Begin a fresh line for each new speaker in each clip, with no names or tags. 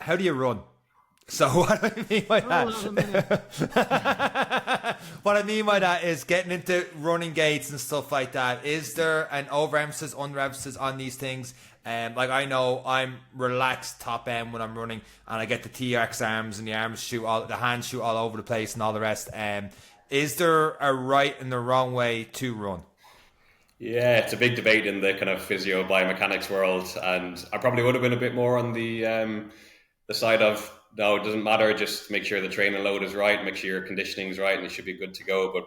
how do you run? So what I mean by that, what I mean by that is getting into running gaits and stuff like that. Is there an overemphasis, underemphasis on these things? Like I know I'm relaxed top end when I'm running, and I get the TX arms and the hands shoot all over the place and all the rest. Is there a right and the wrong way to run?
Yeah, it's a big debate in the kind of physio biomechanics world, and I probably would have been a bit more on the side of no, it doesn't matter. Just make sure the training load is right, make sure your conditioning is right, and you should be good to go. But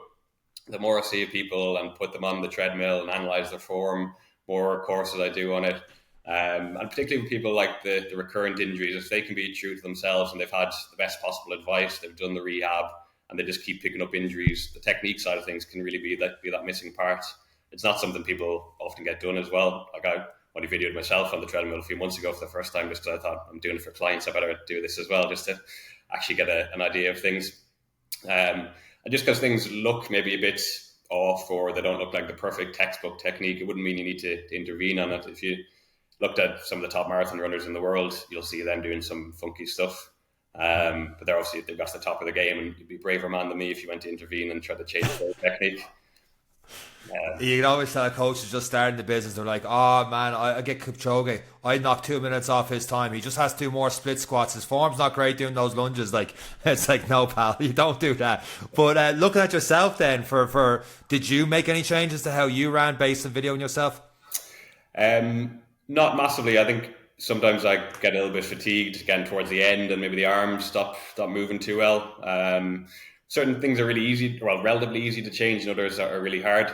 the more I see people and put them on the treadmill and analyze their form, more courses I do on it, and particularly with people like the recurrent injuries, if they can be true to themselves and they've had the best possible advice, they've done the rehab, and they just keep picking up injuries, the technique side of things can really be that missing part. It's not something people often get done as well. Like I only videoed myself on the treadmill a few months ago for the first time, just because I thought I'm doing it for clients, I better do this as well, just to actually get an idea of things. And just because things look maybe a bit off or they don't look like the perfect textbook technique, it wouldn't mean you need to intervene on it. If you looked at some of the top marathon runners in the world, you'll see them doing some funky stuff. But they've got to the top of the game, and you'd be a braver man than me if you went to intervene and try to change their technique.
You can always tell a coach who's just starting the business, they're like, oh man, I get Kipchoge, I'd knock 2 minutes off his time, he just has to do more split squats, his form's not great doing those lunges. Like, it's like, no pal, you don't do that. But looking at yourself then, did you make any changes to how you ran based on videoing yourself?
Not massively. I think sometimes I get a little bit fatigued again towards the end, and maybe the arms stop moving too well. Certain things are relatively easy to change, and others are really hard.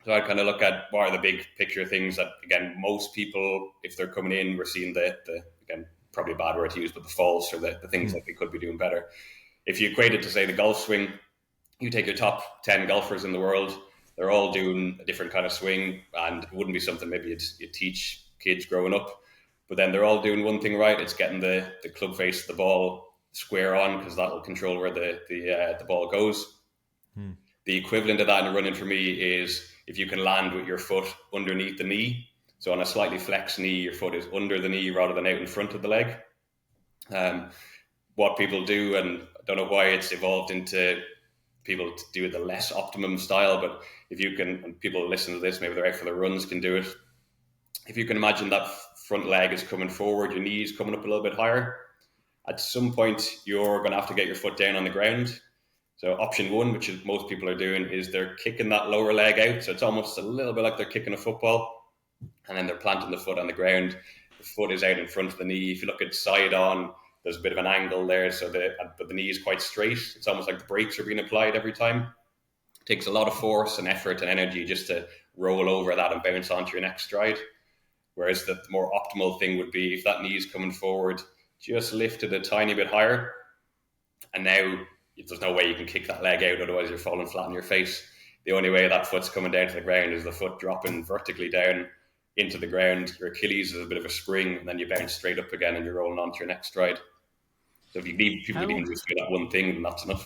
So I kind of look at what are the big picture things that, again, most people, if they're coming in, we're seeing the again, probably a bad word to use, but the faults or the things that we could be doing better. If you equate it to, say, the golf swing, you take your top 10 golfers in the world, they're all doing a different kind of swing, and it wouldn't be something maybe you'd teach kids growing up. But then they're all doing one thing right. It's getting the club face of the ball square on, because that'll control where the ball goes. The equivalent of that in running for me is if you can land with your foot underneath the knee. So on a slightly flexed knee, your foot is under the knee rather than out in front of the leg. What people do, and I don't know why it's evolved into people to do it the less optimum style, but if you can, and people listen to this, maybe they're out for their runs, can do it. If you can imagine that front leg is coming forward, your knee is coming up a little bit higher, at some point you're going to have to get your foot down on the ground. So option one, which is most people are doing, is they're kicking that lower leg out. So it's almost a little bit like they're kicking a football, and then they're planting the foot on the ground. The foot is out in front of the knee. If you look at side on, there's a bit of an angle there, but the knee is quite straight. It's almost like the brakes are being applied every time. It takes a lot of force and effort and energy just to roll over that and bounce onto your next stride. Whereas the more optimal thing would be if that knee is coming forward, just lift it a tiny bit higher, and now there's no way you can kick that leg out, otherwise you're falling flat on your face. The only way that foot's coming down to the ground is the foot dropping vertically down into the ground. Your Achilles is a bit of a spring, and then you bounce straight up again and you're rolling on to your next stride. So if you need people to even just do that one thing, then that's enough.